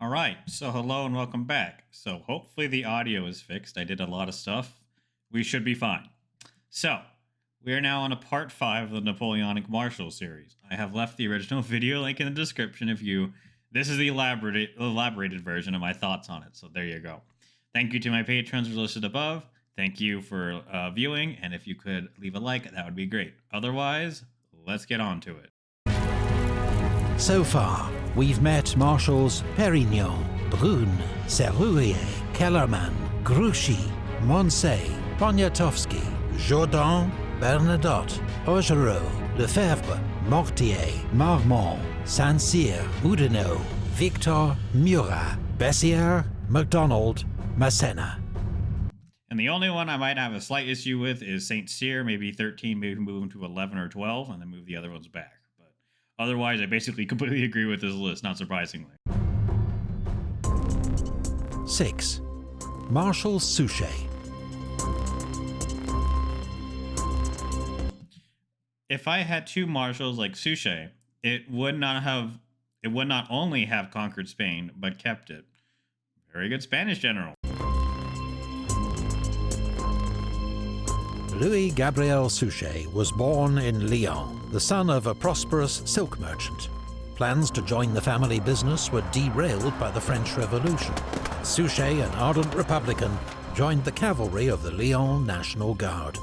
All right, so hello and welcome back. So hopefully the audio is fixed. I did a lot of stuff. We should be fine. So we are now on a part five of the Napoleonic Marshal series. I have left the original video link in the description if you. This is the elaborated version of my thoughts on it. So there you go. Thank you to my patrons listed above. Thank you for viewing, and if you could leave a like, that would be great. Otherwise, let's get on to it. So far, we've met Marshals Perignon, Brune, Serrurier, Kellerman, Grouchy, Moncey, Poniatowski, Jourdan, Bernadotte, Augereau, Lefebvre, Mortier, Marmont, Saint-Cyr, Oudinot, Victor, Murat, Bessières, MacDonald, Massena. And the only one I might have a slight issue with is St. Cyr, maybe 13, maybe move them to 11 or 12, and then move the other ones back. But otherwise, I basically completely agree with this list, not surprisingly. 6. Marshal Suchet. If I had two marshals like Suchet, it would not only have conquered Spain, but kept it. Very good Spanish general. Louis Gabriel Suchet was born in Lyon, the son of a prosperous silk merchant. Plans to join the family business were derailed by the French Revolution. Suchet, an ardent Republican, joined the cavalry of the Lyon National Guard.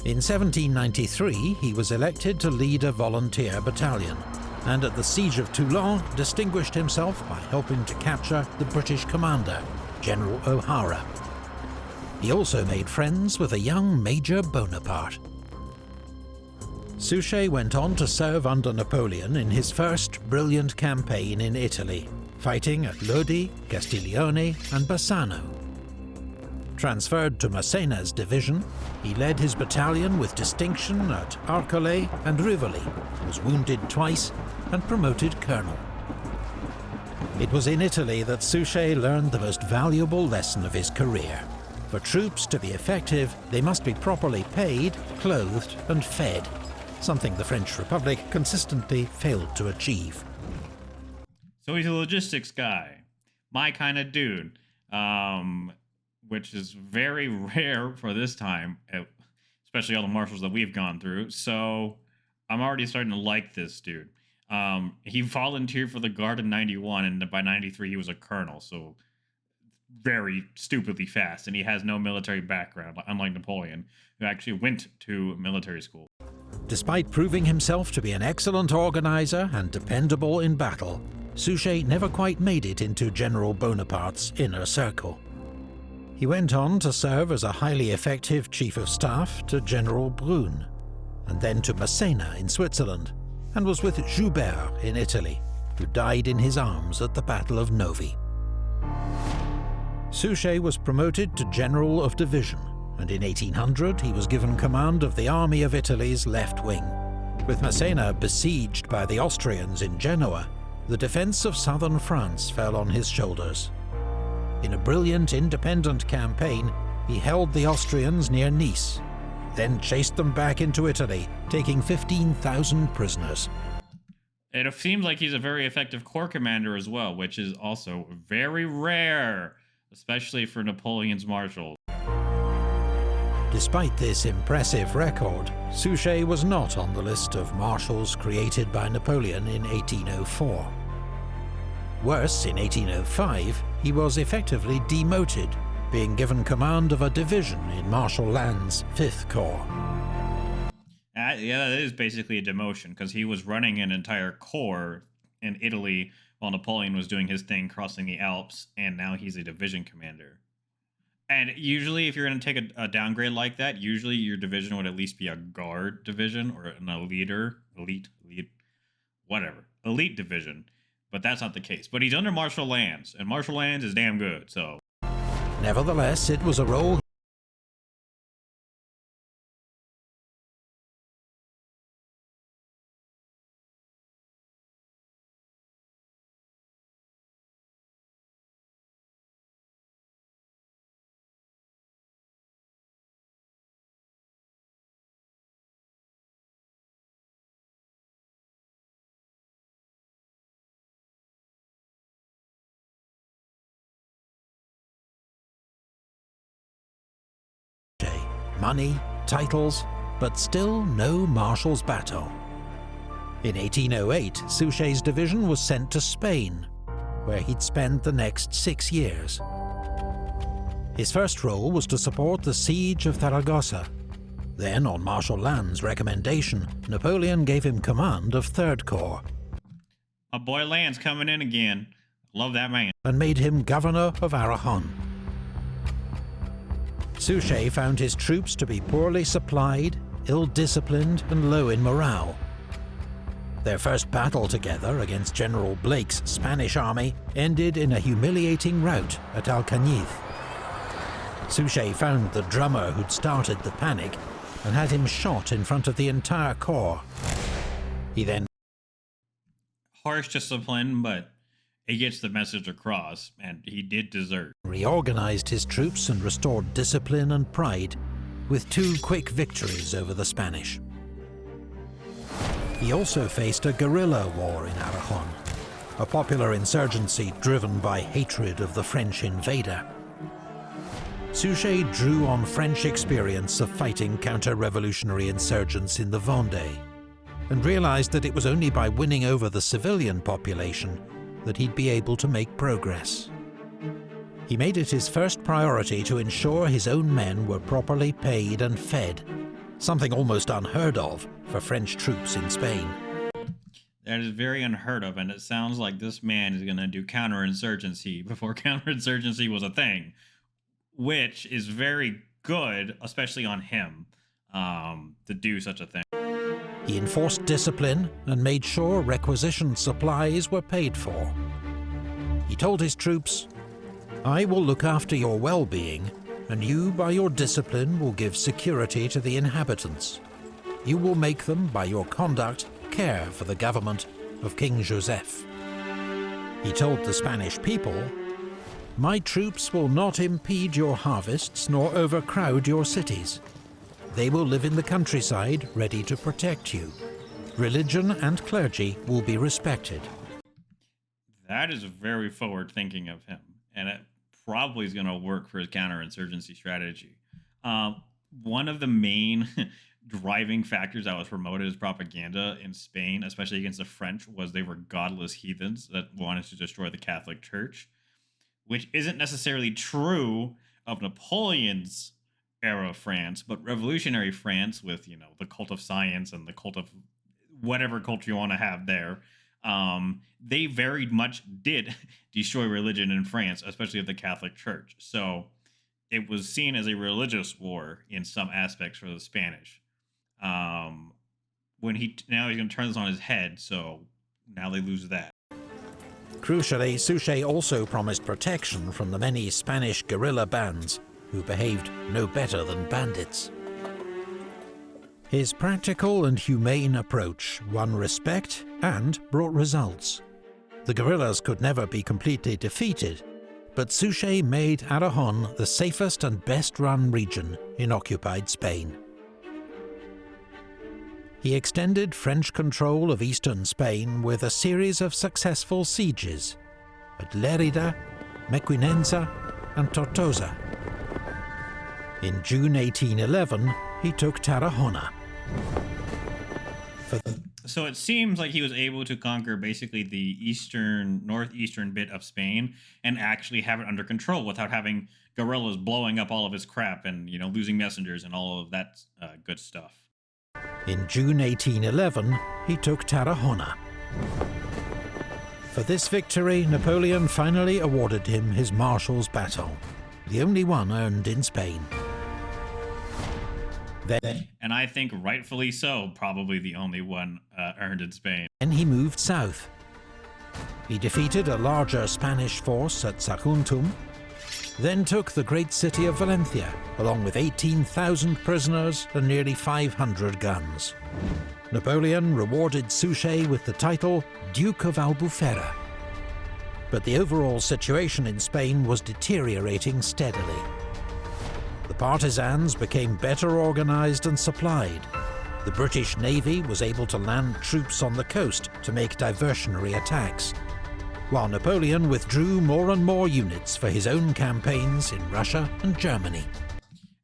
In 1793, he was elected to lead a volunteer battalion, and at the Siege of Toulon distinguished himself by helping to capture the British commander, General O'Hara. He also made friends with a young Major Bonaparte. Suchet went on to serve under Napoleon in his first brilliant campaign in Italy, fighting at Lodi, Castiglione and Bassano. Transferred to Massena's division, he led his battalion with distinction at Arcole and Rivoli, was wounded twice and promoted colonel. It was in Italy that Suchet learned the most valuable lesson of his career. For troops to be effective, they must be properly paid, clothed and fed, something the French Republic consistently failed to achieve. So he's a logistics guy, my kind of dude, which is very rare for this time, especially all the marshals that we've gone through. So I'm already starting to like this dude. He volunteered for the Guard in 91, and by 93 he was a colonel, so very stupidly fast, and he has no military background, unlike Napoleon, who actually went to military school. Despite proving himself to be an excellent organizer and dependable in battle, Suchet never quite made it into General Bonaparte's inner circle. He went on to serve as a highly effective chief of staff to General Brune, and then to Massena in Switzerland, and was with Joubert in Italy, who died in his arms at the Battle of Novi. Suchet was promoted to General of Division, and in 1800 he was given command of the Army of Italy's left wing. With Massena besieged by the Austrians in Genoa, the defence of southern France fell on his shoulders. In a brilliant independent campaign, he held the Austrians near Nice, then chased them back into Italy, taking 15,000 prisoners. It seems like he's a very effective corps commander as well, which is also very rare, especially for Napoleon's marshals. Despite this impressive record, Suchet was not on the list of marshals created by Napoleon in 1804. Worse, in 1805, he was effectively demoted, being given command of a division in Marshal Lannes's 5th Corps. Yeah, that is basically a demotion, because he was running an entire corps in Italy while Napoleon was doing his thing crossing the Alps, and now he's a division commander. And usually, if you're going to take a downgrade like that, usually your division would at least be a guard division or an elite division. But that's not the case. But he's under Marshal Lannes, and Marshal Lannes is damn good, so. Nevertheless, it was a role money, titles, but still no marshal's baton. In 1808, Suchet's division was sent to Spain, where he'd spend the next 6 years. His first role was to support the siege of Zaragoza. Then, on Marshal Lannes's recommendation, Napoleon gave him command of 3rd Corps. My boy Lannes coming in again. Love that man. And made him governor of Aragon. Suchet found his troops to be poorly supplied, ill-disciplined, and low in morale. Their first battle together against General Blake's Spanish army ended in a humiliating rout at Alcañiz. Suchet found the drummer who'd started the panic and had him shot in front of the entire corps. He then... Harsh discipline, but he gets the message across, and he did desert. Reorganized his troops and restored discipline and pride with 2 quick victories over the Spanish. He also faced a guerrilla war in Aragon, a popular insurgency driven by hatred of the French invader. Suchet drew on French experience of fighting counter-revolutionary insurgents in the Vendée, and realized that it was only by winning over the civilian population that he'd be able to make progress. He made it his first priority to ensure his own men were properly paid and fed, something almost unheard of for French troops in Spain. That is very unheard of, and it sounds like this man is going to do counterinsurgency before counterinsurgency was a thing, which is very good, especially on him, to do such a thing. He enforced discipline and made sure requisitioned supplies were paid for. He told his troops, "I will look after your well-being, and you, by your discipline, will give security to the inhabitants. You will make them, by your conduct, care for the government of King Joseph." He told the Spanish people, "My troops will not impede your harvests nor overcrowd your cities. They will live in the countryside, ready to protect you. Religion and clergy will be respected." That is very forward thinking of him, and it probably is going to work for his counterinsurgency strategy. One of the main driving factors that was promoted as propaganda in Spain, especially against the French, was they were godless heathens that wanted to destroy the Catholic Church, which isn't necessarily true of Napoleon's era of France, but revolutionary France with, the cult of science and the cult of whatever culture you want to have there, they very much did destroy religion in France, especially of the Catholic Church. So it was seen as a religious war in some aspects for the Spanish. Now he's going to turn this on his head, so now they lose that. Crucially, Suchet also promised protection from the many Spanish guerrilla bands who behaved no better than bandits. His practical and humane approach won respect and brought results. The guerrillas could never be completely defeated, but Suchet made Aragon the safest and best-run region in occupied Spain. He extended French control of eastern Spain with a series of successful sieges at Lérida, Mequinenza, and Tortosa. In June 1811, he took Tarragona. So it seems like he was able to conquer basically the northeastern bit of Spain and actually have it under control without having guerrillas blowing up all of his crap and, losing messengers and all of that good stuff. In June 1811, he took Tarragona. For this victory, Napoleon finally awarded him his Marshal's baton, the only one earned in Spain. And I think rightfully so, probably the only one earned in Spain. Then he moved south. He defeated a larger Spanish force at Saguntum, then took the great city of Valencia, along with 18,000 prisoners and nearly 500 guns. Napoleon rewarded Suchet with the title Duke of Albufera. But the overall situation in Spain was deteriorating steadily. The partisans became better organized and supplied. The British Navy was able to land troops on the coast to make diversionary attacks, while Napoleon withdrew more and more units for his own campaigns in Russia and Germany.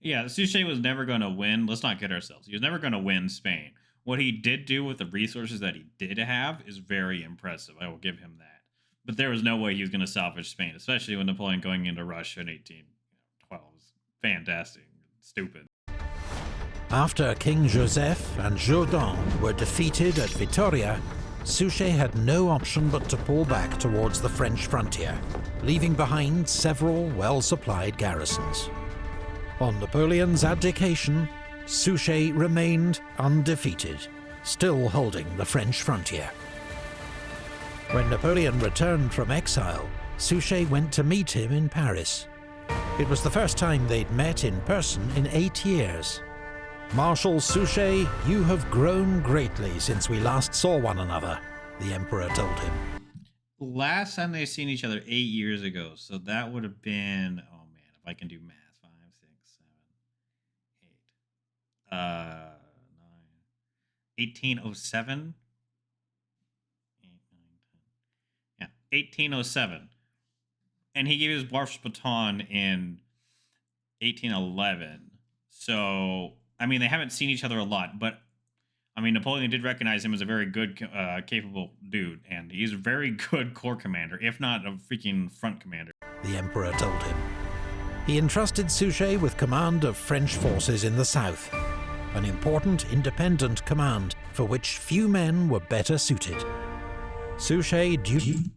Yeah, Suchet was never going to win. Let's not kid ourselves. He was never going to win Spain. What he did do with the resources that he did have is very impressive. I will give him that. But there was no way he was going to salvage Spain, especially with Napoleon going into Russia in 1812. It was fantastic. Stupid. After King Joseph and Jourdan were defeated at Vittoria, Suchet had no option but to pull back towards the French frontier, leaving behind several well-supplied garrisons. On Napoleon's abdication, Suchet remained undefeated, still holding the French frontier. When Napoleon returned from exile, Suchet went to meet him in Paris. It was the first time they'd met in person in 8 years. "Marshal Suchet, you have grown greatly since we last saw one another," the Emperor told him. Last time they seen each other 8 years ago, so that would have been, oh man, if I can do math, 5, 6, 7, 8, 1807? 8, 9, 10. Yeah, 1807. And he gave his Marshal's baton in 1811. So, I mean, they haven't seen each other a lot, but I mean, Napoleon did recognize him as a very good, capable dude, and he's a very good corps commander, if not a freaking front commander. The Emperor told him. He entrusted Suchet with command of French forces in the south, an important independent command for which few men were better suited. Suchet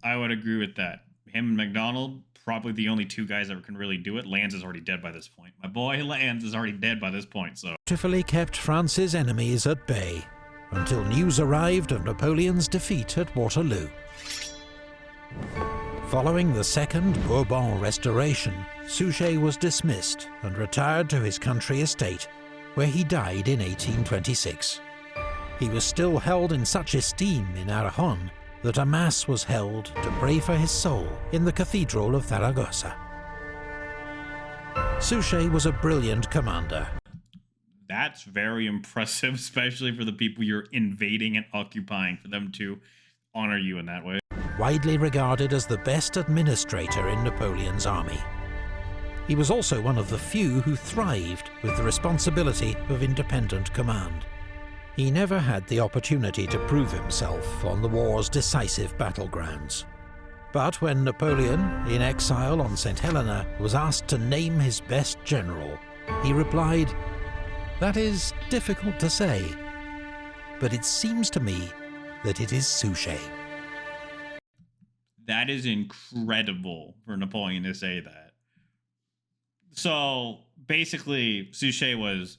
I would agree with that. Him and MacDonald, probably the only two guys that can really do it. Lannes is already dead by this point. My boy Lannes is already dead by this point, so... dutifully kept France's enemies at bay, until news arrived of Napoleon's defeat at Waterloo. Following the Second Bourbon Restoration, Suchet was dismissed and retired to his country estate, where he died in 1826. He was still held in such esteem in Aragon that a mass was held to pray for his soul in the Cathedral of Zaragoza. Suchet was a brilliant commander. That's very impressive, especially for the people you're invading and occupying, for them to honor you in that way. Widely regarded as the best administrator in Napoleon's army. He was also one of the few who thrived with the responsibility of independent command. He never had the opportunity to prove himself on the war's decisive battlegrounds. But when Napoleon, in exile on St. Helena, was asked to name his best general, he replied, "That is difficult to say, but it seems to me that it is Suchet." That is incredible for Napoleon to say that. So, basically, Suchet was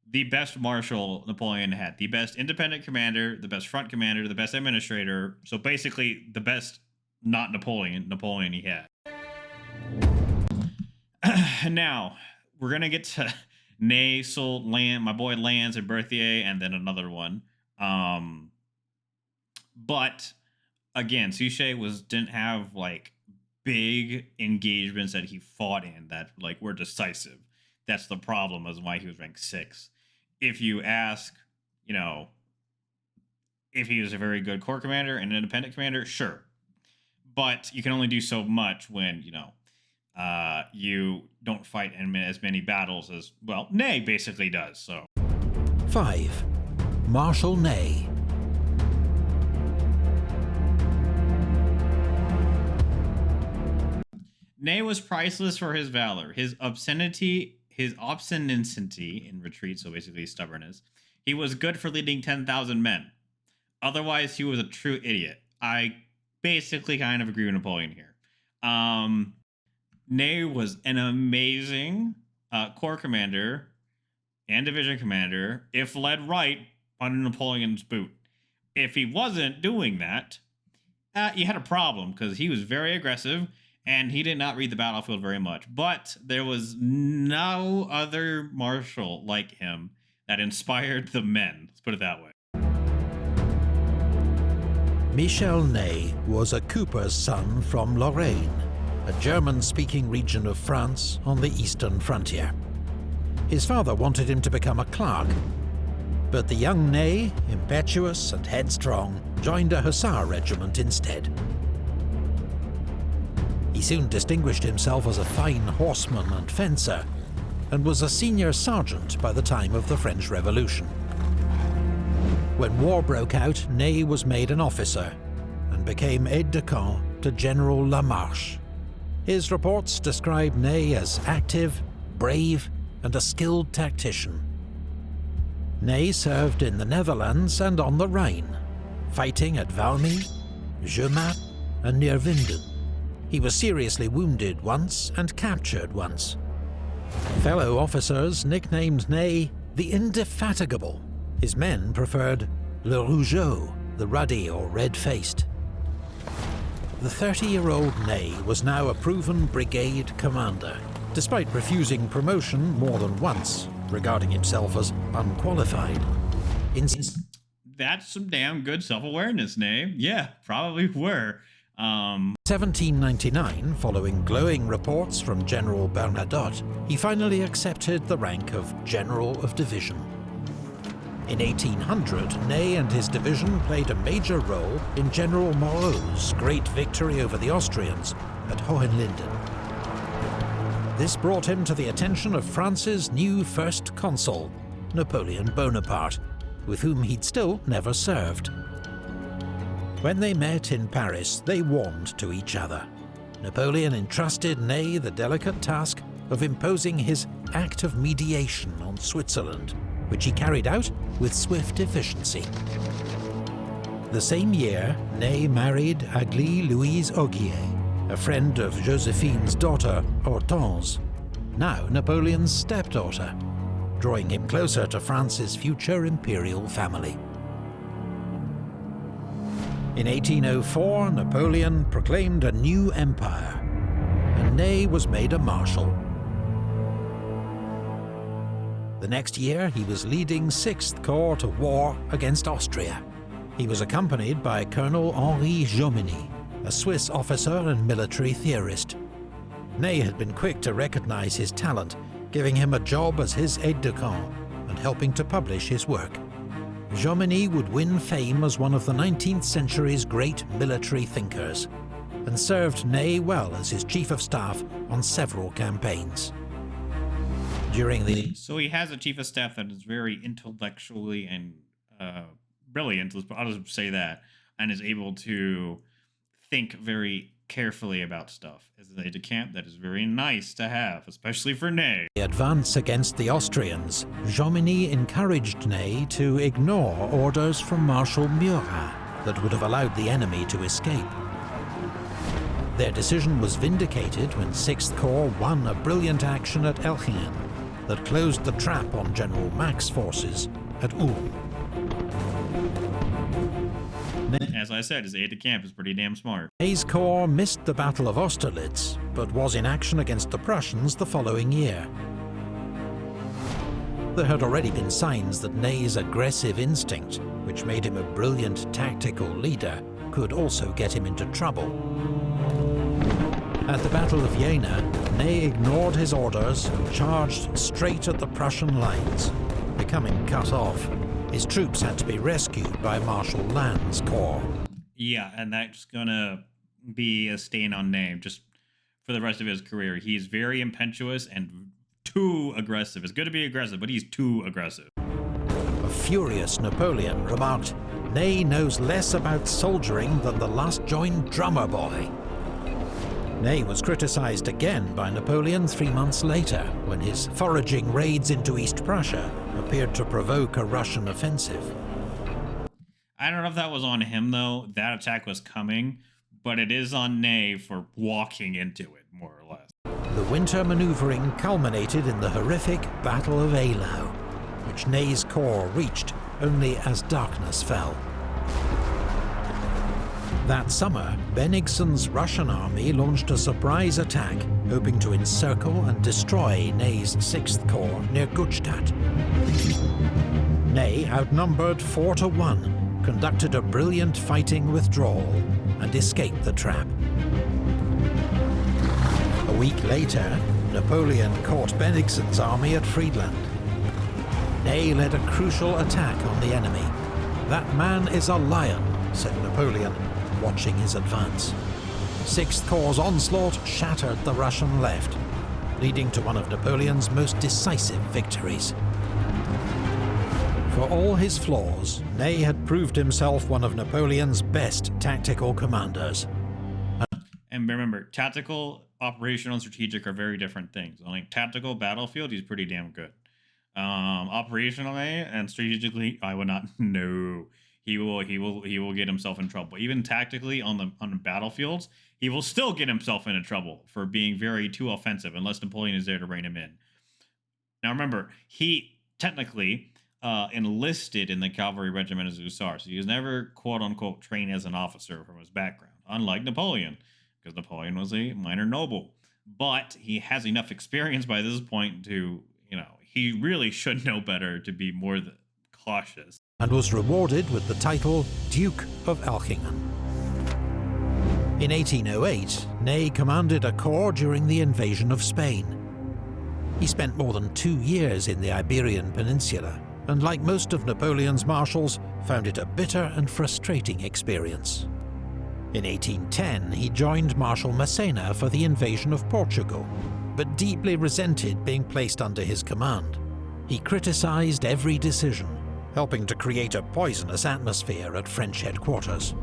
the best marshal Napoleon had. The best independent commander, the best front commander, the best administrator. So, basically, the best, not Napoleon he had. Now, we're going to get to Ney, Sultan, my boy Lannes and Berthier, and then another one. But again, Suchet didn't have like big engagements that he fought in that like were decisive. That's the problem, is why he was ranked 6. If you ask, you know, if he was a very good corps commander and an independent commander, sure. But you can only do so much when, you know, you don't fight in as many battles as, well, Ney basically does, so. 5. Marshal Ney. Ney was priceless for his valor, his obstinacy in retreat, so basically stubbornness. He was good for leading 10,000 men. Otherwise, he was a true idiot. I basically kind of agree with Napoleon here. Ney was an amazing corps commander and division commander if led right under Napoleon's boot. If he wasn't doing that, you had a problem, because he was very aggressive and he did not read the battlefield very much. But there was no other marshal like him that inspired the men. Let's put it that way. Marshal Ney was a cooper's son from Lorraine, a German-speaking region of France on the eastern frontier. His father wanted him to become a clerk, but the young Ney, impetuous and headstrong, joined a hussar regiment instead. He soon distinguished himself as a fine horseman and fencer, and was a senior sergeant by the time of the French Revolution. When war broke out, Ney was made an officer and became aide-de-camp to General Lamarche. His reports describe Ney as active, brave, and a skilled tactician. Ney served in the Netherlands and on the Rhine, fighting at Valmy, Jemappes, and near Winden. He was seriously wounded once and captured once. Fellow officers nicknamed Ney the Indefatigable. His men preferred Le Rougeau, the ruddy or red-faced. The 30-year-old Ney was now a proven brigade commander, despite refusing promotion more than once, regarding himself as unqualified. That's some damn good self-awareness, Ney. Yeah, probably were. 1799, following glowing reports from General Bernadotte, he finally accepted the rank of General of Division. In 1800, Ney and his division played a major role in General Moreau's great victory over the Austrians at Hohenlinden. This brought him to the attention of France's new first consul, Napoleon Bonaparte, with whom he'd still never served. When they met in Paris, they warmed to each other. Napoleon entrusted Ney the delicate task of imposing his Act of Mediation on Switzerland, which he carried out with swift efficiency. The same year, Ney married Aglaé Louise Augier, a friend of Josephine's daughter, Hortense, now Napoleon's stepdaughter, drawing him closer to France's future imperial family. In 1804, Napoleon proclaimed a new empire, and Ney was made a marshal. The next year, he was leading 6th Corps to war against Austria. He was accompanied by Colonel Henri Jomini, a Swiss officer and military theorist. Ney had been quick to recognize his talent, giving him a job as his aide-de-camp and helping to publish his work. Jomini would win fame as one of the 19th century's great military thinkers, and served Ney well as his chief of staff on several campaigns. So he has a chief of staff that is very intellectually and brilliant, I'll just say that, and is able to think very carefully about stuff. As an aide-de-camp, that is very nice to have, especially for Ney. The advance against the Austrians, Jomini encouraged Ney to ignore orders from Marshal Murat that would have allowed the enemy to escape. Their decision was vindicated when 6th Corps won a brilliant action at Elchingen that closed the trap on General Mack's forces at Ulm. As I said, his aide-de-camp is pretty damn smart. Ney's corps missed the Battle of Austerlitz, but was in action against the Prussians the following year. There had already been signs that Ney's aggressive instinct, which made him a brilliant tactical leader, could also get him into trouble. At the Battle of Jena, Ney ignored his orders and charged straight at the Prussian lines. Becoming cut off, his troops had to be rescued by Marshal Lannes' corps. Yeah, and that's gonna be a stain on Ney just for the rest of his career. He's very impetuous and too aggressive. It's good to be aggressive, but he's too aggressive. A furious Napoleon remarked, "Ney knows less about soldiering than the last-joined drummer boy." Ney was criticized again by Napoleon 3 months later, when his foraging raids into East Prussia appeared to provoke a Russian offensive. I don't know if that was on him, though. That attack was coming, but it is on Ney for walking into it, more or less. The winter maneuvering culminated in the horrific Battle of Eylau, which Ney's corps reached only as darkness fell. That summer, Bennigsen's Russian army launched a surprise attack, hoping to encircle and destroy Ney's 6th Corps near Gutstadt. Ney, outnumbered 4-1, conducted a brilliant fighting withdrawal and escaped the trap. A week later, Napoleon caught Bennigsen's army at Friedland. Ney led a crucial attack on the enemy. "That man is a lion," said Napoleon, watching his advance. 6th Corps' onslaught shattered the Russian left. leading to one of Napoleon's most decisive victories. For all his flaws, Ney had proved himself one of Napoleon's best tactical commanders. And remember, tactical, operational, and strategic are very different things. On a tactical battlefield, he's pretty damn good. Operationally and strategically, I would not know. He will get himself in trouble. Even tactically on the battlefields, he will still get himself into trouble for being very too offensive unless Napoleon is there to rein him in. Now remember, he technically enlisted in the cavalry regiment as hussar, so he was never quote unquote trained as an officer from his background, unlike Napoleon, because Napoleon was a minor noble. But he has enough experience by this point to, he really should know better to be more cautious. And was rewarded with the title Duke of Elchingen. In 1808, Ney commanded a corps during the invasion of Spain. He spent more than 2 years in the Iberian Peninsula, and like most of Napoleon's marshals, found it a bitter and frustrating experience. In 1810, he joined Marshal Massena for the invasion of Portugal, but deeply resented being placed under his command. He criticized every decision, helping to create a poisonous atmosphere at French headquarters.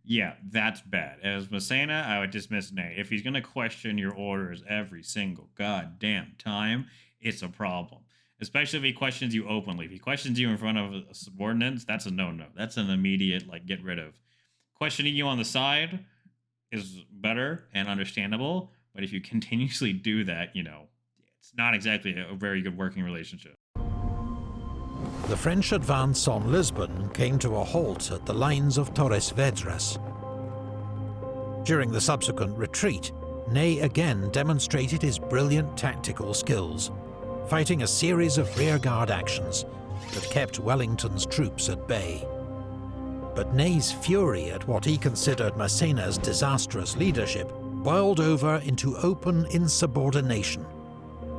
Yeah, that's bad. As Massena, I would dismiss Ney. If he's going to question your orders every single goddamn time, it's a problem. Especially if he questions you openly. If he questions you in front of subordinates, that's a no-no. That's an immediate, get rid of. Questioning you on the side is better and understandable, but if you continuously do that, it's not exactly a very good working relationship. The French advance on Lisbon came to a halt at the lines of Torres Vedras. During the subsequent retreat, Ney again demonstrated his brilliant tactical skills, fighting a series of rearguard actions that kept Wellington's troops at bay. But Ney's fury at what he considered Massena's disastrous leadership boiled over into open insubordination.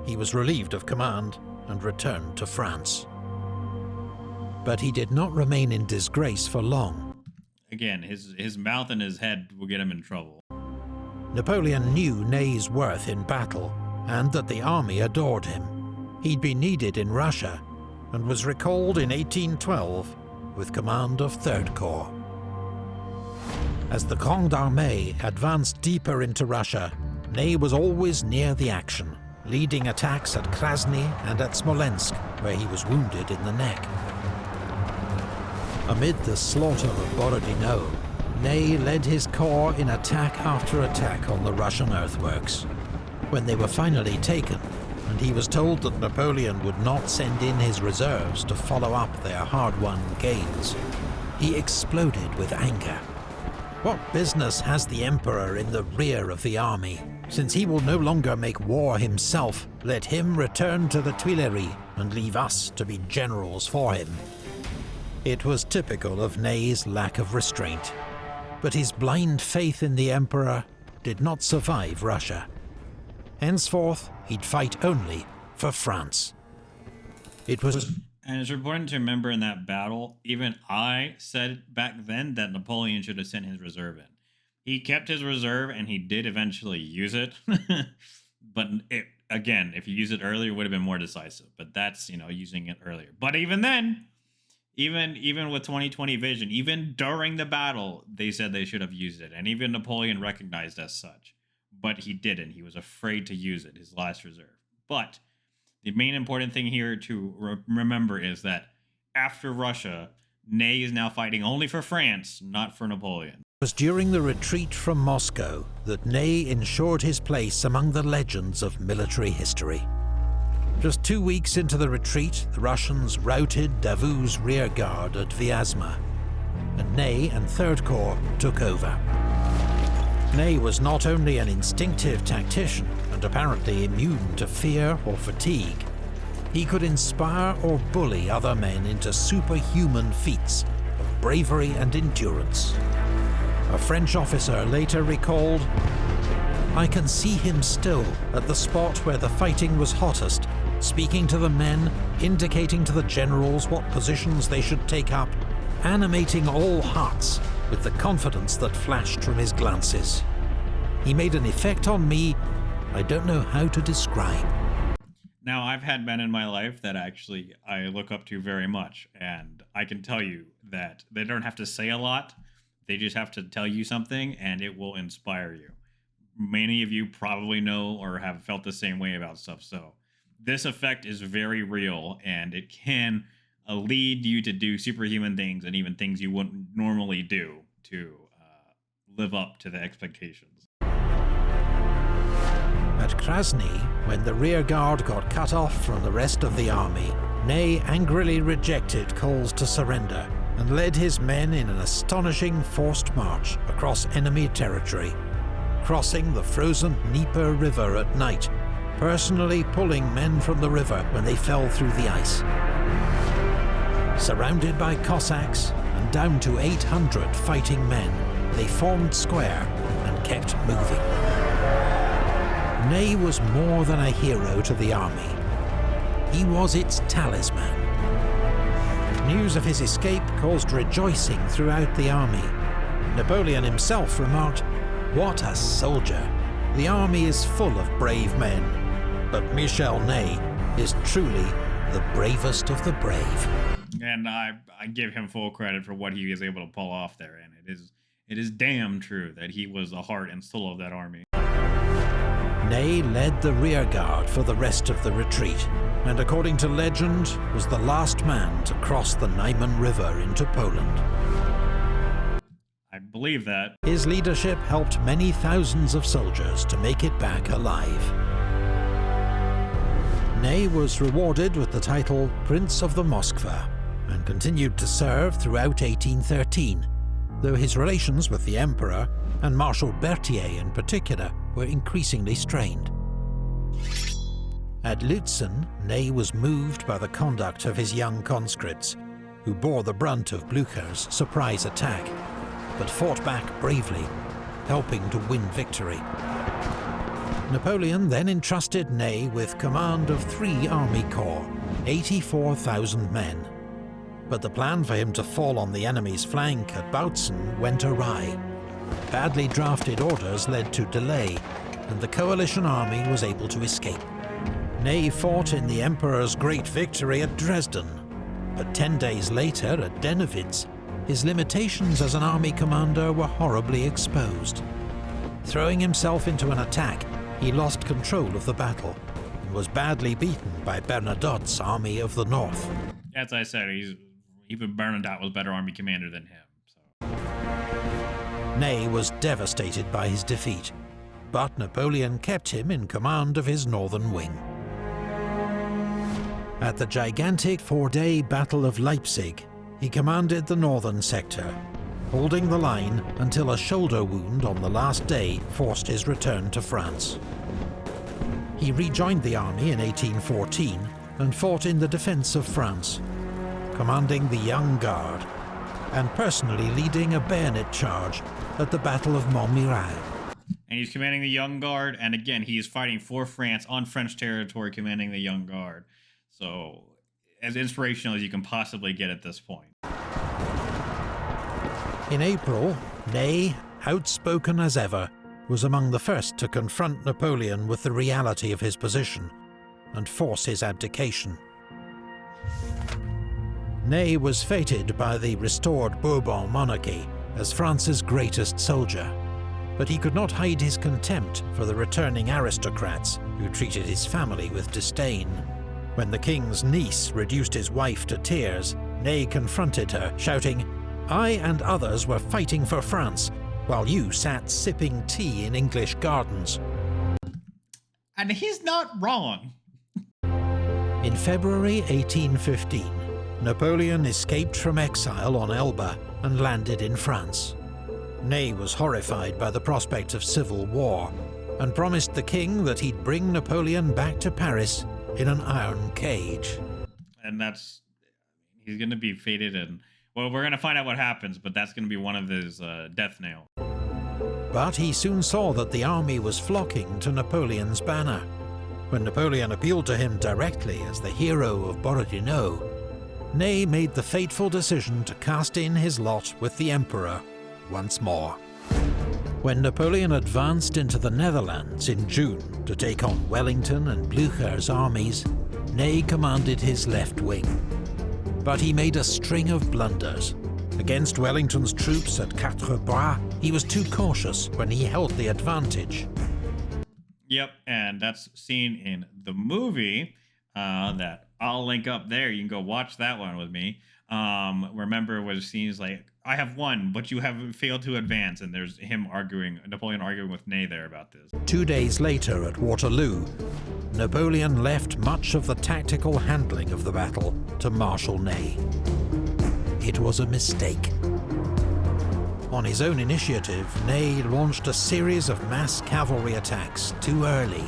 He was relieved of command and returned to France. But he did not remain in disgrace for long. Again, his mouth and his head will get him in trouble. Napoleon knew Ney's worth in battle, and that the army adored him. He'd been needed in Russia, and was recalled in 1812 with command of Third Corps. As the Grande Armée advanced deeper into Russia, Ney was always near the action, leading attacks at Krasny and at Smolensk, where he was wounded in the neck. Amid the slaughter of Borodino, Ney led his corps in attack after attack on the Russian earthworks. When they were finally taken, and he was told that Napoleon would not send in his reserves to follow up their hard-won gains, he exploded with anger. What business has the Emperor in the rear of the army? Since he will no longer make war himself, let him return to the Tuileries and leave us to be generals for him. It was typical of Ney's lack of restraint, but his blind faith in the Emperor did not survive Russia. Henceforth, he'd fight only for France. It was... And it's important to remember in that battle, even I said back then that Napoleon should have sent his reserve in. He kept his reserve, and he did eventually use it. But again, if you use it earlier, it would have been more decisive. But that's, using it earlier. But even then, even with 2020 vision, even during the battle, they said they should have used it. And even Napoleon recognized as such. But he didn't. He was afraid to use it, his last reserve. But the main important thing here to remember is that after Russia, Ney is now fighting only for France, not for Napoleon. It was during the retreat from Moscow that Ney ensured his place among the legends of military history. Just 2 weeks into the retreat, the Russians routed Davout's rear guard at Vyazma, and Ney and Third Corps took over. Ney was not only an instinctive tactician and apparently immune to fear or fatigue, he could inspire or bully other men into superhuman feats of bravery and endurance. A French officer later recalled, "I can see him still at the spot where the fighting was hottest, speaking to the men, indicating to the generals what positions they should take up, animating all hearts with the confidence that flashed from his glances. He made an effect on me I don't know how to describe. Now, I've had men in my life that actually I look up to very much, and I can tell you that they don't have to say a lot. They just have to tell you something, and it will inspire you. Many of you probably know or have felt the same way about stuff, so this effect is very real, and it can lead you to do superhuman things and even things you wouldn't normally do to live up to the expectations. At Krasny, when the rear guard got cut off from the rest of the army, Ney angrily rejected calls to surrender and led his men in an astonishing forced march across enemy territory, crossing the frozen Dnieper River at night, personally pulling men from the river when they fell through the ice. Surrounded by Cossacks and down to 800 fighting men, they formed square and kept moving. Ney was more than a hero to the army. He was its talisman. News of his escape caused rejoicing throughout the army. Napoleon himself remarked, "What a soldier! The army is full of brave men, but Marshal Ney is truly the bravest of the brave." And I give him full credit for what he was able to pull off there, and it is damn true that he was the heart and soul of that army. Ney led the rearguard for the rest of the retreat, and according to legend, was the last man to cross the Niemen River into Poland. I believe that. His leadership helped many thousands of soldiers to make it back alive. Ney was rewarded with the title Prince of the Moskva, and continued to serve throughout 1813, though his relations with the Emperor, and Marshal Berthier in particular, were increasingly strained. At Lützen, Ney was moved by the conduct of his young conscripts, who bore the brunt of Blücher's surprise attack, but fought back bravely, helping to win victory. Napoleon then entrusted Ney with command of 3 army corps, 84,000 men. But the plan for him to fall on the enemy's flank at Bautzen went awry. Badly drafted orders led to delay, and the coalition army was able to escape. Ney fought in the Emperor's great victory at Dresden, but 10 days later at Dennewitz, his limitations as an army commander were horribly exposed. Throwing himself into an attack, he lost control of the battle, and was badly beaten by Bernadotte's Army of the North. As I said, even Bernadotte was a better army commander than him. So. Ney was devastated by his defeat, but Napoleon kept him in command of his northern wing. At the gigantic 4-day Battle of Leipzig, he commanded the northern sector, holding the line until a shoulder wound on the last day forced his return to France. He rejoined the army in 1814 and fought in the defense of France, commanding the Young Guard, and personally leading a bayonet charge at the Battle of Montmirail. And he's commanding the Young Guard, and again, he's fighting for France on French territory, commanding the Young Guard. So, as inspirational as you can possibly get at this point. In April, Ney, outspoken as ever, was among the first to confront Napoleon with the reality of his position and force his abdication. Ney was feted by the restored Bourbon monarchy as France's greatest soldier, but he could not hide his contempt for the returning aristocrats who treated his family with disdain. When the king's niece reduced his wife to tears, Ney confronted her, shouting, "I and others were fighting for France, while you sat sipping tea in English gardens." And he's not wrong. In February 1815, Napoleon escaped from exile on Elba and landed in France. Ney was horrified by the prospect of civil war, and promised the king that he'd bring Napoleon back to Paris in an iron cage. And he's going to be fated, and, well, we're going to find out what happens, but that's going to be one of his death nail. But he soon saw that the army was flocking to Napoleon's banner. When Napoleon appealed to him directly as the hero of Borodino, Ney made the fateful decision to cast in his lot with the Emperor once more. When Napoleon advanced into the Netherlands in June to take on Wellington and Blücher's armies, Ney commanded his left wing. But he made a string of blunders. Against Wellington's troops at Quatre Bras, he was too cautious when he held the advantage. Yep, and that's seen in the movie that I'll link up there. You can go watch that one with me. Remember, was scenes like, I have won, but you have failed to advance, and there's Napoleon arguing with Ney there about this. 2 days later at Waterloo, Napoleon left much of the tactical handling of the battle to Marshal Ney. It was a mistake. On his own initiative, Ney launched a series of mass cavalry attacks too early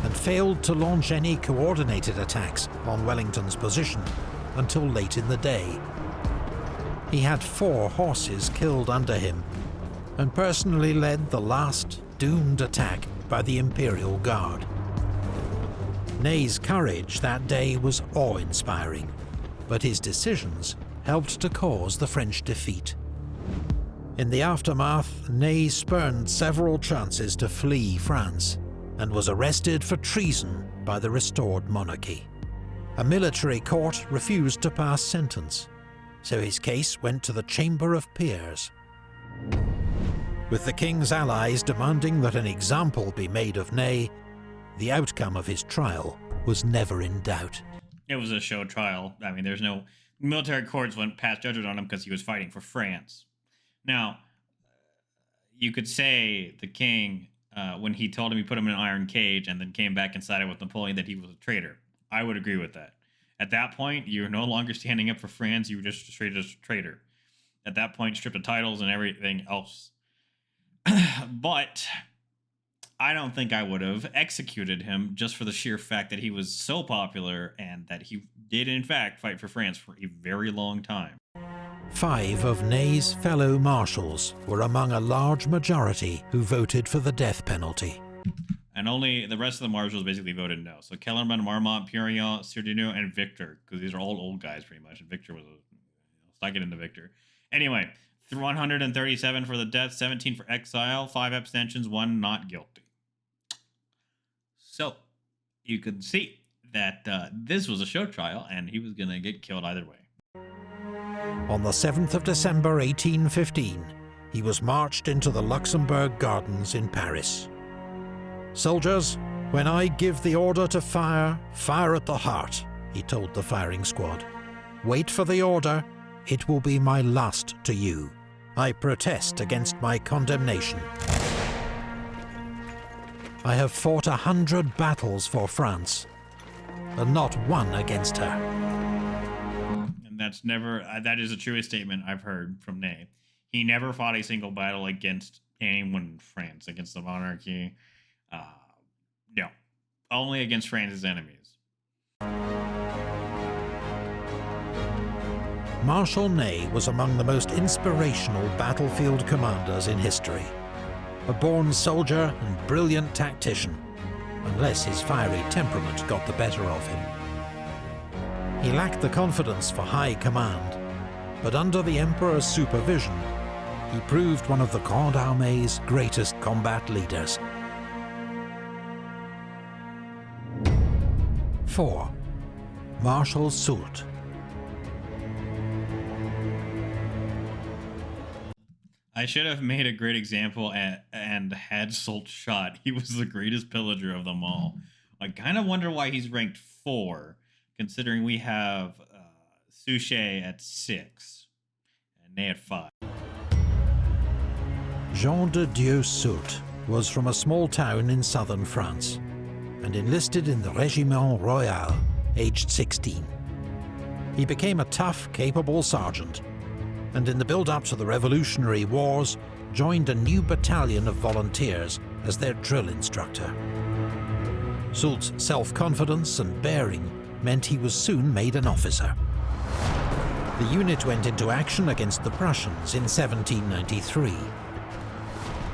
and failed to launch any coordinated attacks on Wellington's position until late in the day. He had 4 horses killed under him and personally led the last doomed attack by the Imperial Guard. Ney's courage that day was awe-inspiring, but his decisions helped to cause the French defeat. In the aftermath, Ney spurned several chances to flee France and was arrested for treason by the restored monarchy. A military court refused to pass sentence, so his case went to the Chamber of Peers. With the king's allies demanding that an example be made of Ney, the outcome of his trial was never in doubt. It was a show trial. I mean, there's no military courts wouldn't pass judgment on him because he was fighting for France. Now, you could say the king, when he told him he put him in an iron cage and then came back and sided with Napoleon, that he was a traitor. I would agree with that. At that point, you're no longer standing up for France. You were just treated as a traitor. At that point, stripped of titles and everything else. But I don't think I would have executed him just for the sheer fact that he was so popular and that he did, in fact, fight for France for a very long time. 5 of Ney's fellow marshals were among a large majority who voted for the death penalty. And only the rest of the marshals basically voted no. So Kellerman, Marmont, Purion, Sardino, and Victor, because these are all old guys pretty much. And Victor was let's not get into Victor. Anyway, 137 for the death, 17 for exile, 5 abstentions, 1 not guilty. So you could see that this was a show trial, and he was going to get killed either way. On the 7th of December 1815, he was marched into the Luxembourg Gardens in Paris. "Soldiers, when I give the order to fire, fire at the heart," he told the firing squad. "Wait for the order, it will be my last to you. I protest against my condemnation. I have fought 100 battles for France, and not one against her." And that's never, that is the truest statement I've heard from Ney. He never fought a single battle against anyone in France, against the monarchy. No, only against France's enemies. Marshal Ney was among the most inspirational battlefield commanders in history. A born soldier and brilliant tactician, unless his fiery temperament got the better of him. He lacked the confidence for high command, but under the Emperor's supervision, he proved one of the Grande Armée's greatest combat leaders. 4. Marshal Soult. I should have made a great example and had Soult shot. He was the greatest pillager of them all. I kind of wonder why he's ranked 4, considering we have Suchet at 6 and Ney at 5. Jean de Dieu Soult was from a small town in southern France and enlisted in the Régiment Royal, aged 16. He became a tough, capable sergeant, and in the build-up to the Revolutionary Wars, joined a new battalion of volunteers as their drill instructor. Soult's self-confidence and bearing meant he was soon made an officer. The unit went into action against the Prussians in 1793.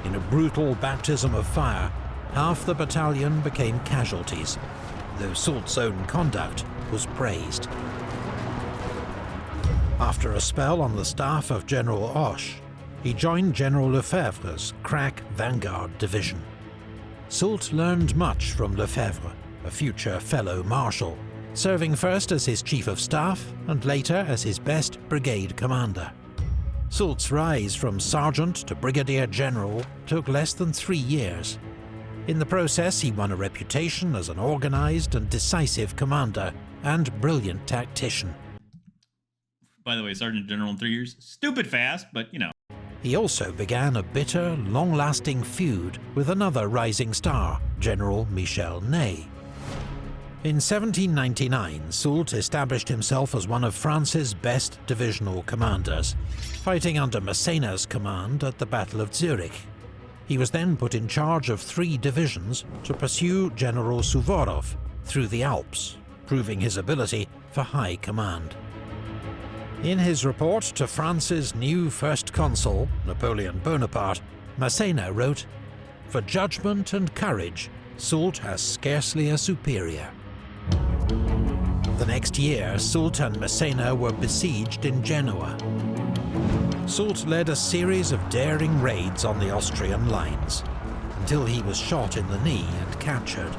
In a brutal baptism of fire, half the battalion became casualties, though Soult's own conduct was praised. After a spell on the staff of General Hoche, he joined General Lefebvre's crack Vanguard Division. Soult learned much from Lefebvre, a future fellow Marshal, serving first as his Chief of Staff and later as his best brigade commander. Soult's rise from sergeant to brigadier general took less than 3 years. In the process, he won a reputation as an organized and decisive commander and brilliant tactician. By the way, Sergeant General in 3 years, stupid fast, but you know. He also began a bitter, long-lasting feud with another rising star, General Marshal Ney. In 1799, Soult established himself as one of France's best divisional commanders, fighting under Massena's command at the Battle of Zurich. He was then put in charge of 3 divisions to pursue General Suvorov through the Alps, proving his ability for high command. In his report to France's new First Consul, Napoleon Bonaparte, Massena wrote, "For judgment and courage, Soult has scarcely a superior." The next year, Soult and Massena were besieged in Genoa. Soult led a series of daring raids on the Austrian lines, until he was shot in the knee and captured.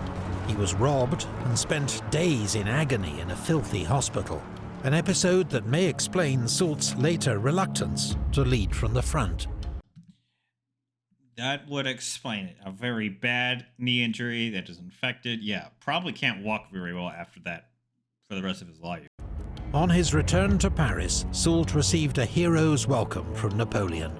He was robbed and spent days in agony in a filthy hospital, an episode that may explain Soult's later reluctance to lead from the front. That would explain it. A very bad knee injury that is infected. Yeah, probably can't walk very well after that for the rest of his life. On his return to Paris, Soult received a hero's welcome from Napoleon.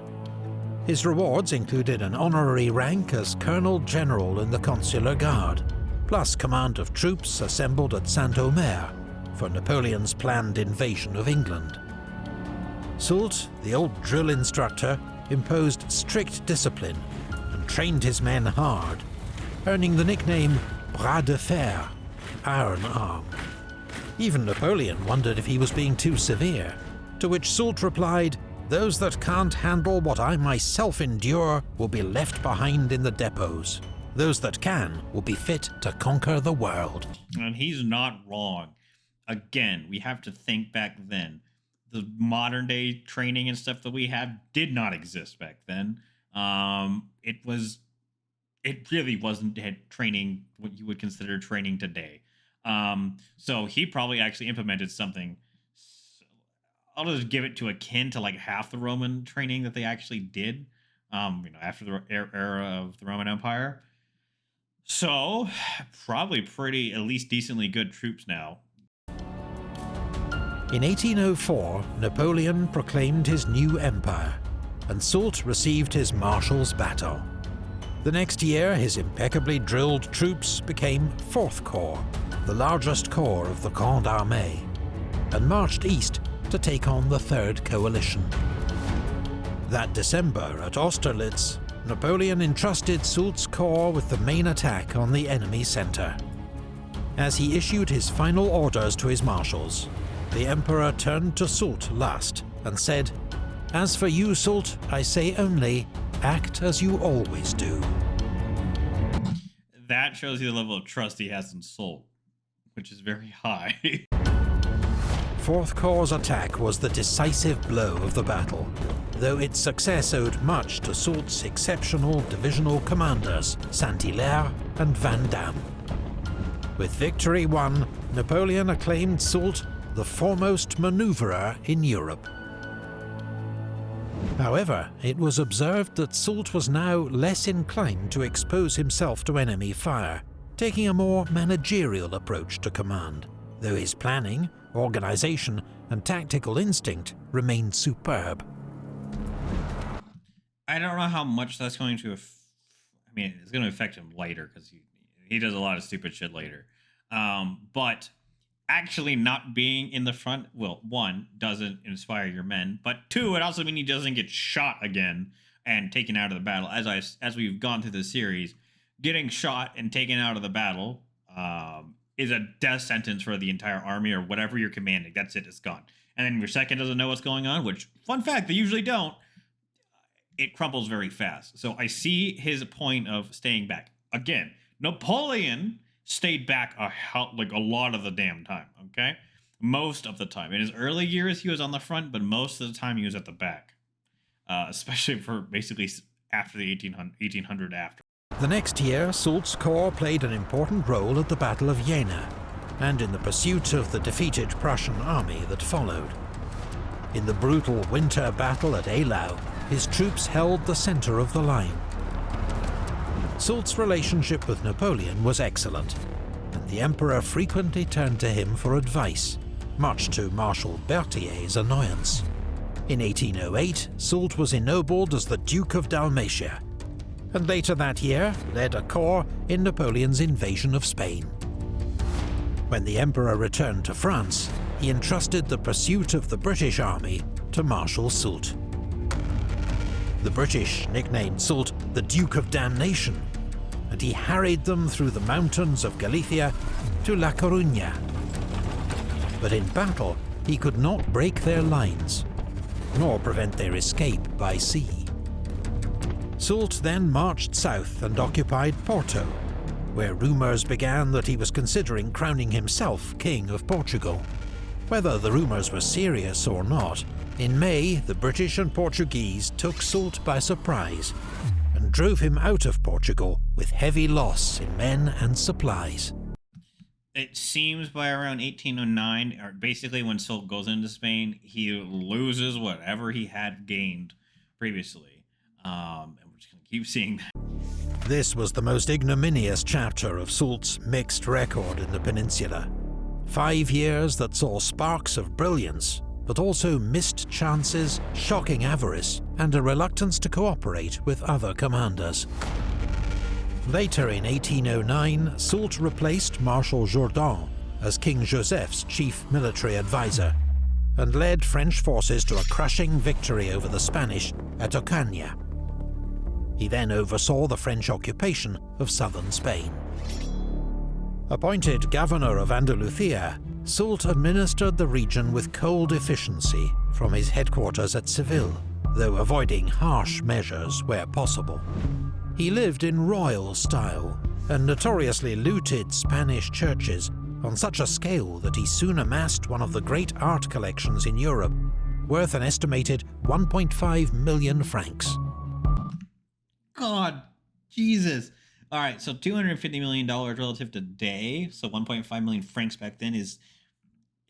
His rewards included an honorary rank as Colonel General in the Consular Guard, plus command of troops assembled at Saint-Omer for Napoleon's planned invasion of England. Soult, the old drill instructor, imposed strict discipline and trained his men hard, earning the nickname Bras de Fer, Iron Arm. Even Napoleon wondered if he was being too severe, to which Soult replied, "Those that can't handle what I myself endure will be left behind in the depots. Those that can will be fit to conquer the world." And he's not wrong. Again, we have to think back then. The modern day training and stuff that we have did not exist back then. It really wasn't training what you would consider training today. So he probably actually implemented something. I'll just give it to akin to like half the Roman training that they actually did, after the era of the Roman Empire. So probably pretty, at least decently good troops now. In 1804, Napoleon proclaimed his new empire, and Soult received his Marshal's baton. The next year, his impeccably drilled troops became 4th Corps, the largest corps of the Grande Armée, and marched east to take on the Third Coalition. That December at Austerlitz, Napoleon entrusted Soult's corps with the main attack on the enemy centre. As he issued his final orders to his marshals, the Emperor turned to Soult last and said, "As for you, Soult, I say only, act as you always do." That shows you the level of trust he has in Soult, which is very high. 4th Corps' attack was the decisive blow of the battle, though its success owed much to Soult's exceptional divisional commanders, Saint-Hilaire and Van Damme. With victory won, Napoleon acclaimed Soult the foremost maneuverer in Europe. However, it was observed that Soult was now less inclined to expose himself to enemy fire, taking a more managerial approach to command, though his planning, organization, and tactical instinct remained superb. I don't know how much that's going to it's going to affect him later, because he does a lot of stupid shit later. But actually not being in the front, well, 1, doesn't inspire your men, but 2, it also means he doesn't get shot again and taken out of the battle. As we've gone through the series, getting shot and taken out of the battle is a death sentence for the entire army or whatever you're commanding. That's it, it's gone. And then your second doesn't know what's going on, which, fun fact, they usually don't. It crumbles very fast. So I see his point of staying back. Again, Napoleon stayed back a lot of the damn time, okay? Most of the time. In his early years, he was on the front, but most of the time he was at the back. especially for basically after the 1800 after. The next year, Soult's corps played an important role at the Battle of Jena, and in the pursuit of the defeated Prussian army that followed. In the brutal winter battle at Eylau, his troops held the centre of the line. Soult's relationship with Napoleon was excellent, and the Emperor frequently turned to him for advice, much to Marshal Berthier's annoyance. In 1808, Soult was ennobled as the Duke of Dalmatia, and later that year led a corps in Napoleon's invasion of Spain. When the Emperor returned to France, he entrusted the pursuit of the British army to Marshal Soult. The British nicknamed Soult the Duke of Damnation, and he harried them through the mountains of Galicia to La Coruña. But in battle, he could not break their lines, nor prevent their escape by sea. Soult then marched south and occupied Porto, where rumours began that he was considering crowning himself King of Portugal. Whether the rumours were serious or not, in May the British and Portuguese took Soult by surprise and drove him out of Portugal with heavy loss in men and supplies. It seems by around 1809, or basically when Soult goes into Spain, he loses whatever he had gained previously. And we're just going to keep seeing that. This was the most ignominious chapter of Soult's mixed record in the peninsula. 5 years that saw sparks of brilliance, but also missed chances, shocking avarice, and a reluctance to cooperate with other commanders. Later in 1809, Soult replaced Marshal Jourdan as King Joseph's chief military advisor, and led French forces to a crushing victory over the Spanish at Ocaña. He then oversaw the French occupation of southern Spain. Appointed governor of Andalusia, Soult administered the region with cold efficiency from his headquarters at Seville, though avoiding harsh measures where possible. He lived in royal style and notoriously looted Spanish churches on such a scale that he soon amassed one of the great art collections in Europe, worth an estimated 1.5 million francs. God, Jesus. All right, so $250 million relative to today, so 1.5 million francs back then is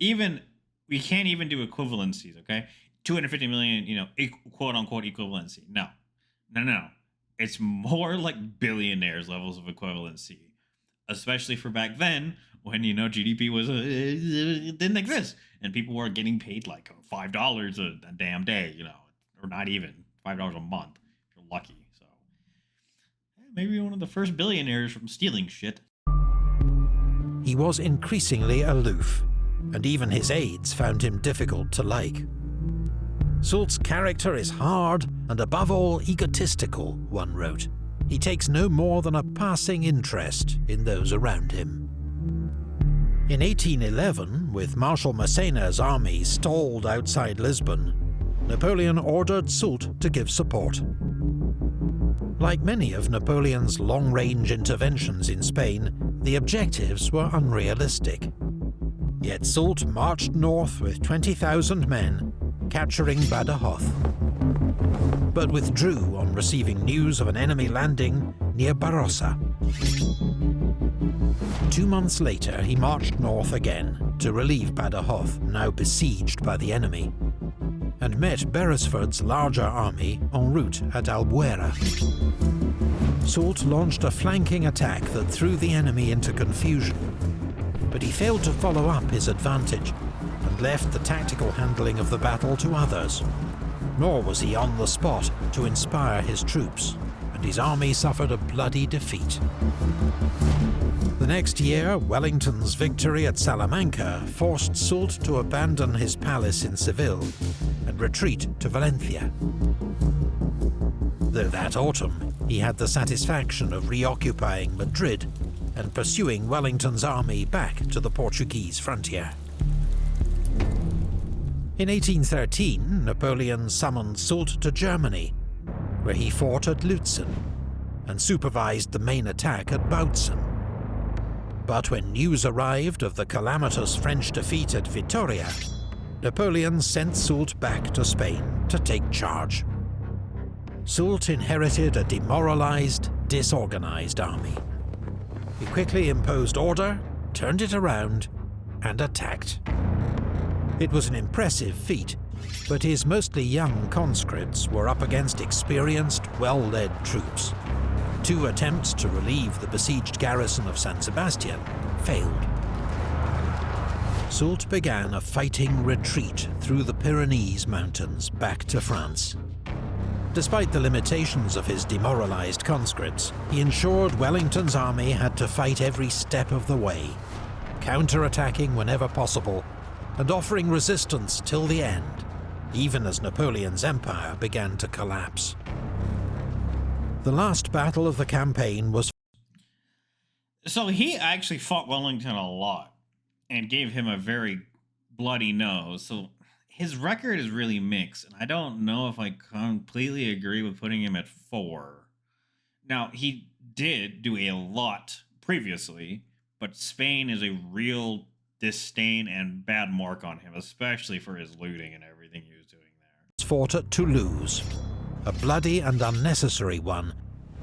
even, we can't even do equivalencies, okay? 250 million, quote unquote equivalency. No. It's more like billionaires levels of equivalency, especially for back then when, GDP was, it didn't exist and people were getting paid like $5 a damn day, or not even $5 a month if you're lucky. So maybe one of the first billionaires from stealing shit. He was increasingly aloof, and even his aides found him difficult to like. Soult's character is hard and above all egotistical, one wrote. He takes no more than a passing interest in those around him. In 1811, with Marshal Massena's army stalled outside Lisbon, Napoleon ordered Soult to give support. Like many of Napoleon's long-range interventions in Spain, the objectives were unrealistic. Yet Soult marched north with 20,000 men, capturing Badajoz, but withdrew on receiving news of an enemy landing near Barossa. 2 months later, he marched north again to relieve Badajoz, now besieged by the enemy, and met Beresford's larger army en route at Albuera. Soult launched a flanking attack that threw the enemy into confusion, but he failed to follow up his advantage and left the tactical handling of the battle to others. Nor was he on the spot to inspire his troops, and his army suffered a bloody defeat. The next year, Wellington's victory at Salamanca forced Soult to abandon his palace in Seville and retreat to Valencia. Though that autumn, he had the satisfaction of reoccupying Madrid and pursuing Wellington's army back to the Portuguese frontier. In 1813, Napoleon summoned Soult to Germany, where he fought at Lützen and supervised the main attack at Bautzen. But when news arrived of the calamitous French defeat at Vitoria, Napoleon sent Soult back to Spain to take charge. Soult inherited a demoralized, disorganized army. He quickly imposed order, turned it around, and attacked. It was an impressive feat, but his mostly young conscripts were up against experienced, well-led troops. 2 attempts to relieve the besieged garrison of San Sebastian failed. Soult began a fighting retreat through the Pyrenees Mountains back to France. Despite the limitations of his demoralized conscripts, he ensured Wellington's army had to fight every step of the way, counter-attacking whenever possible, and offering resistance till the end, even as Napoleon's empire began to collapse. The last battle of the campaign was... So he actually fought Wellington a lot and gave him a very bloody nose. So his record is really mixed, and I don't know if I completely agree with putting him at 4. Now, he did do a lot previously, but Spain is a real disdain and bad mark on him, especially for his looting and everything he was doing there. Fought at Toulouse, a bloody and unnecessary one,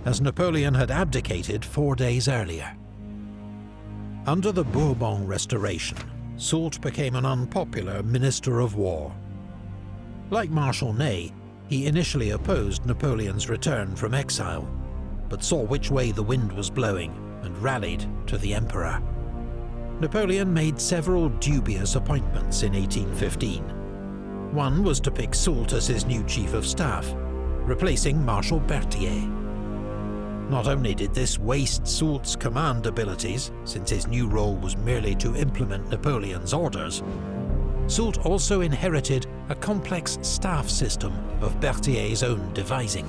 as Napoleon had abdicated 4 days earlier. Under the Bourbon Restoration, Soult became an unpopular Minister of War. Like Marshal Ney, he initially opposed Napoleon's return from exile, but saw which way the wind was blowing and rallied to the Emperor. Napoleon made several dubious appointments in 1815. One was to pick Soult as his new chief of staff, replacing Marshal Berthier. Not only did this waste Soult's command abilities, since his new role was merely to implement Napoleon's orders, Soult also inherited a complex staff system of Berthier's own devising.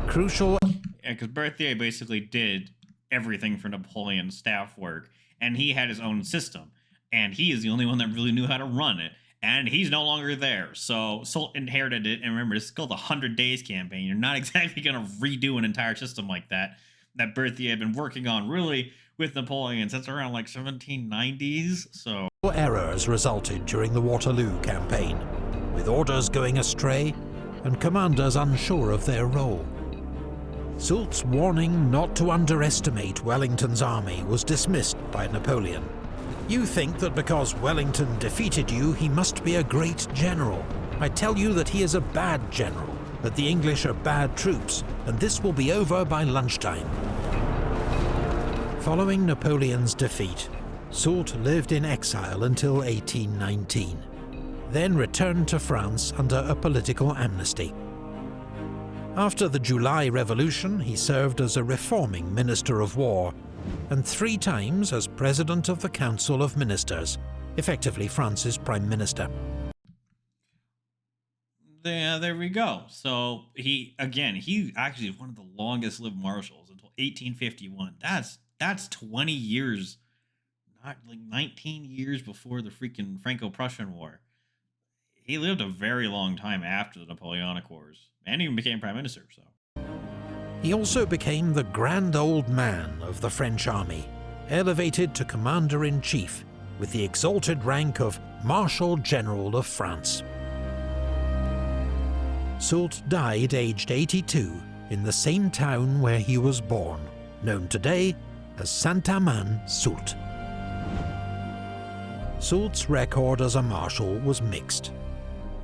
Crucial... Yeah, because Berthier basically did everything for Napoleon's staff work, and he had his own system, and he is the only one that really knew how to run it. And he's no longer there, so Soult inherited it. And remember, this is called the 100 Days campaign. You're not exactly going to redo an entire system like that Berthier had been working on really with Napoleon since around like 1790s. So errors resulted during the Waterloo campaign, with orders going astray and commanders unsure of their role. Soult's warning not to underestimate Wellington's army was dismissed by Napoleon. You think that because Wellington defeated you, he must be a great general. I tell you that he is a bad general, that the English are bad troops, and this will be over by lunchtime. Following Napoleon's defeat, Soult lived in exile until 1819, then returned to France under a political amnesty. After the July Revolution, he served as a reforming Minister of War, and 3 times as President of the Council of Ministers, effectively France's Prime Minister. There we go. So he actually is one of the longest lived marshals until 1851. That's 20 years, not like 19 years before the freaking Franco-Prussian War. He lived a very long time after the Napoleonic Wars, and even became Prime Minister, so. He also became the Grand Old Man of the French army, elevated to Commander-in-Chief with the exalted rank of Marshal General of France. Soult died aged 82 in the same town where he was born, known today as Saint-Amand-Soult. Soult's record as a marshal was mixed.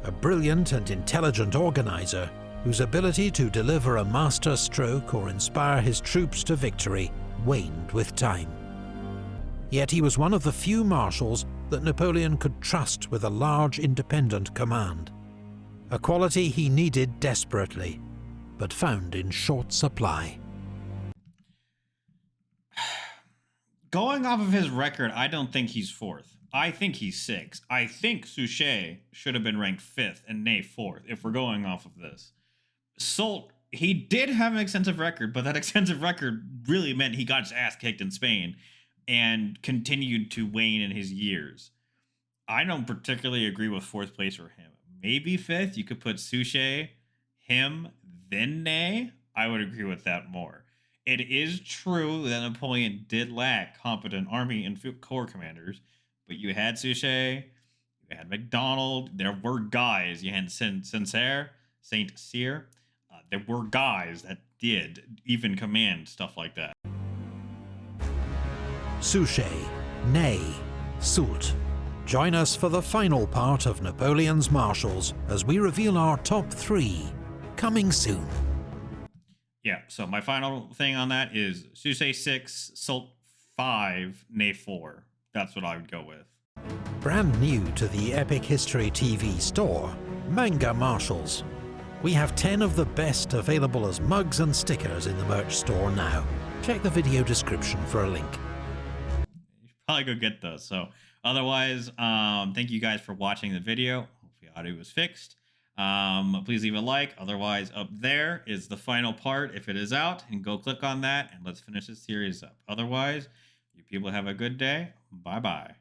A brilliant and intelligent organizer whose ability to deliver a master stroke or inspire his troops to victory waned with time. Yet he was one of the few marshals that Napoleon could trust with a large independent command, a quality he needed desperately, but found in short supply. Going off of his record, I don't think he's 4th. I think he's 6th. I think Suchet should have been ranked 5th and Ney 4th, if we're going off of this. Soult, he did have an extensive record, but that extensive record really meant he got his ass kicked in Spain and continued to wane in his years. I don't particularly agree with 4th place for him. Maybe 5th, you could put Suchet, him, then Ney. I would agree with that more. It is true that Napoleon did lack competent army and corps commanders, but you had Suchet, you had MacDonald, there were guys. You had Saint-Cyr. there were guys that did even command stuff like that. Sushi, Ney, Sultan. Join us for the final part of Napoleon's Marshals as we reveal our top 3, coming soon. Yeah, so my final thing on that is Sushi 6, Sultan 5, Ney 4. That's what I would go with. Brand new to the Epic History TV store, Manga Marshals. We have 10 of the best available as mugs and stickers in the merch store now. Check the video description for a link. You should probably go get those. So otherwise, thank you guys for watching the video. Hopefully audio was fixed. Please leave a like. Otherwise, up there is the final part if it is out, and go click on that and let's finish this series up. Otherwise, you people have a good day. Bye bye.